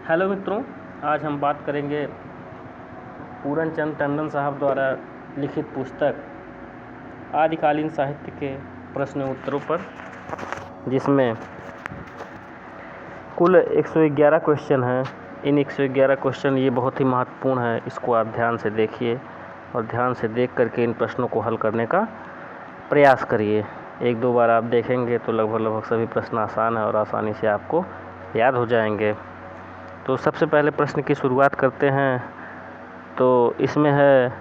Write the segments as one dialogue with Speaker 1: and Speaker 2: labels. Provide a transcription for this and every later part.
Speaker 1: Hello मित्रों, आज हम बात करेंगे पूरन चंद टंडन साहब द्वारा लिखित पुस्तक आदिकालीन साहित्य के प्रश्न उत्तरों पर, जिसमें कुल 111 क्वेश्चन हैं। इन 111 क्वेश्चन ये बहुत ही महत्वपूर्ण है, इसको आप ध्यान से देखिए और ध्यान से देख करके इन प्रश्नों को हल करने का प्रयास करिए। एक दो बार आप देखेंगे तो लगभग सभी प्रश्न आसान है और आसानी से आपको याद हो जाएंगे। तो सबसे पहले प्रश्न की शुरुआत करते हैं। तो इसमें है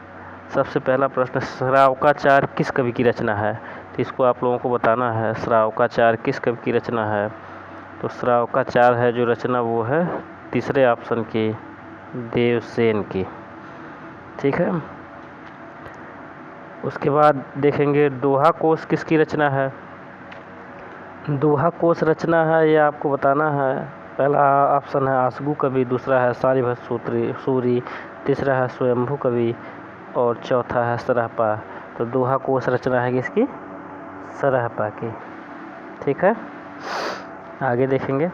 Speaker 1: सबसे पहला प्रश्न, श्रावकाचार किस कवि की रचना है? तो इसको आप लोगों को बताना है, श्रावकाचार किस कवि की रचना है। तो श्रावकाचार है जो रचना वो है तीसरे ऑप्शन की, देवसेन की। ठीक है। उसके बाद देखेंगे दोहा कोश किसकी रचना है। दोहा कोश रचना है, ये आपको बताना है। पहला ऑप्शन है आसगु कवि, दूसरा है सारीभट्ट सूरी, तीसरा है स्वयंभू कवि और चौथा है सरहपा। तो दोहा कोश रचना है किसकी? सरहपा की। ठीक है, आगे देखेंगे।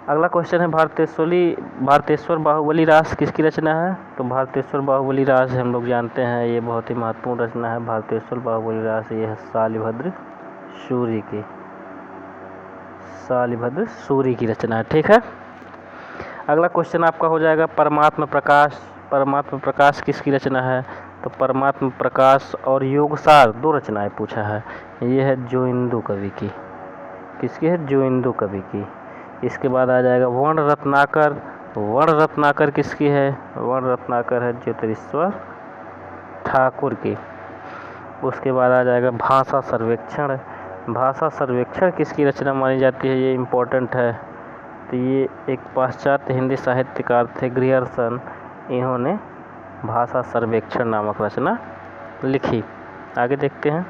Speaker 1: अगला क्वेश्चन है भारतेश्वर बाहुबली रास किसकी रचना है। तो भारतेश्वर बाहुबली रास हम लोग जानते हैं, ये बहुत ही महत्वपूर्ण रचना है। भारतेश्वर बाहुबली रास ये है शालिभद्र सूरी की रचना है। ठीक है। अगला क्वेश्चन आपका हो जाएगा परमात्म प्रकाश किसकी रचना है। तो परमात्म प्रकाश और योगसार दो रचनाएं पूछा है। ये है जोइंदू कवि की। किसकी है? जोइंदू कवि की। इसके बाद आ जाएगा वर्ण रत्नाकर किसकी है? वर्ण रत्नाकर है ज्योतिरीश्वर ठाकुर की। उसके बाद आ जाएगा भाषा सर्वेक्षण किसकी रचना मानी जाती है? ये इम्पोर्टेंट है। तो ये एक पाश्चात्य हिंदी साहित्यकार थे ग्रियर्सन, इन्होंने भाषा सर्वेक्षण नामक रचना लिखी। आगे देखते हैं।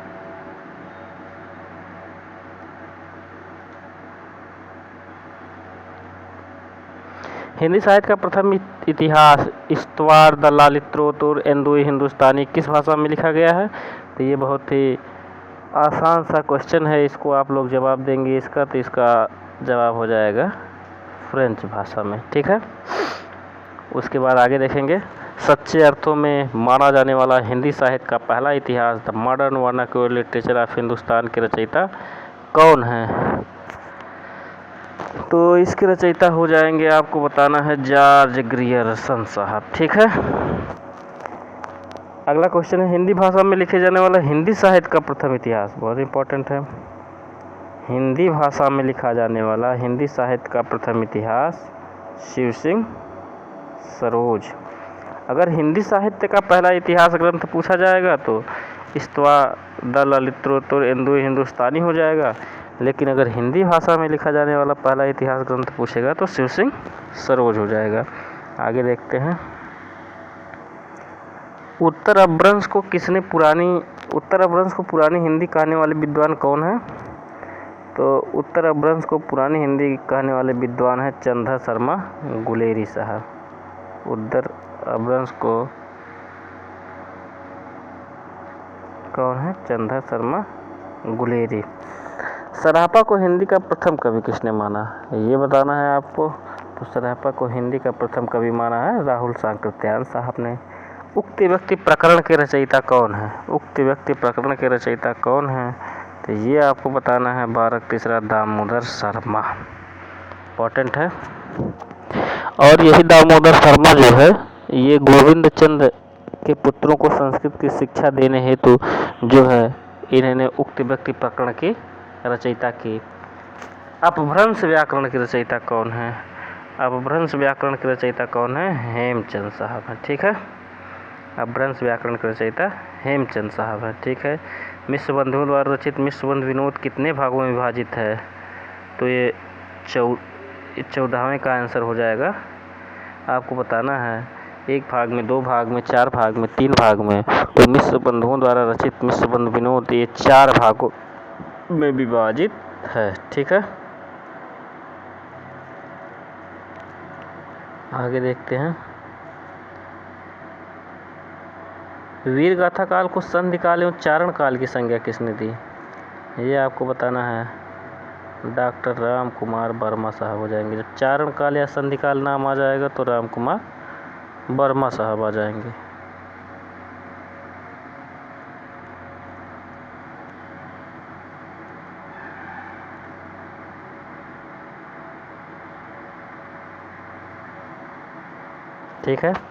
Speaker 1: हिंदी साहित्य का प्रथम इतिहास इस्तवार द ललित्रोत्तर एंदुई हिंदुस्तानी किस भाषा में लिखा गया है? तो ये बहुत ही आसान सा क्वेश्चन है, इसको आप लोग जवाब देंगे इसका, तो इसका जवाब हो जाएगा फ्रेंच भाषा में। ठीक है। उसके बाद आगे देखेंगे, सच्चे अर्थों में माना जाने वाला हिंदी साहित्य का पहला इतिहास the modern vernacular literature of Hindustan के रचयिता कौन है? तो इसके रचयिता हो जाएंगे, आपको बताना है, जॉर्ज ग्रियर्सन साहब। ठीक है। अगला क्वेश्चन है हिंदी भाषा में लिखे जाने वाला हिंदी साहित्य का प्रथम इतिहास। बहुत इंपॉर्टेंट है। हिंदी भाषा में लिखा जाने वाला हिंदी साहित्य का प्रथम इतिहास शिव सिंह सरोज। अगर हिंदी साहित्य का पहला इतिहास ग्रंथ पूछा जाएगा तो इस्तवार द ललित्रोत्तर एंदुई हिंदुस्तानी हो जाएगा, लेकिन अगर हिंदी भाषा में लिखा जाने वाला पहला इतिहास ग्रंथ पूछेगा तो शिव सिंह सरोज हो जाएगा। आगे देखते हैं। उत्तर अपभ्रंश को पुरानी हिंदी कहने वाले विद्वान कौन है? तो उत्तर अपभ्रंश को पुरानी हिंदी कहने वाले विद्वान है चंद्र शर्मा गुलेरी साहब। उत्तर अपभ्रंश को कौन है? चंद्र शर्मा गुलेरी। सरहपा को हिंदी का प्रथम कवि किसने माना? ये बताना है आपको। तो सरहपा को हिंदी का प्रथम कवि माना है राहुल सांकृत्यायन साहब ने। उक्त व्यक्ति प्रकरण के रचयिता कौन है? तो ये आपको बताना है, बारक तीसरा दामोदर शर्मा। इम्पोर्टेंट है। और यही दामोदर शर्मा जो है, ये गोविंद चंद के पुत्रों को संस्कृत की शिक्षा देने हेतु जो है, इन्होंने उक्त व्यक्ति प्रकरण की रचयिता की। अपभ्रंश व्याकरण की रचयिता कौन है? अपभ्रंश व्याकरण की रचयिता कौन है? हेमचंद साहब है। ठीक है। अपभ्रंश व्याकरण के रचयिता हेमचंद साहब है। ठीक है। मिश्र बंधुओं द्वारा रचित मिश्र बंधु विनोद कितने भागों में विभाजित है? तो ये 14वें का आंसर हो जाएगा। आपको बताना है, एक भाग में, दो भाग में, चार भाग में, तीन भाग में। तो मिश्र बंधुओं द्वारा रचित मिश्र बंधु विनोद ये 4 भागों में विभाजित है। ठीक है। आगे देखते हैं। वीर गाथा काल को संधि काल एवं चारण काल की संज्ञा किसने दी? ये आपको बताना है। डॉक्टर राम कुमार वर्मा साहब हो जाएंगे। जब चारण काल या संधि काल नाम आ जाएगा तो राम कुमार वर्मा साहब आ जाएंगे। ठीक है।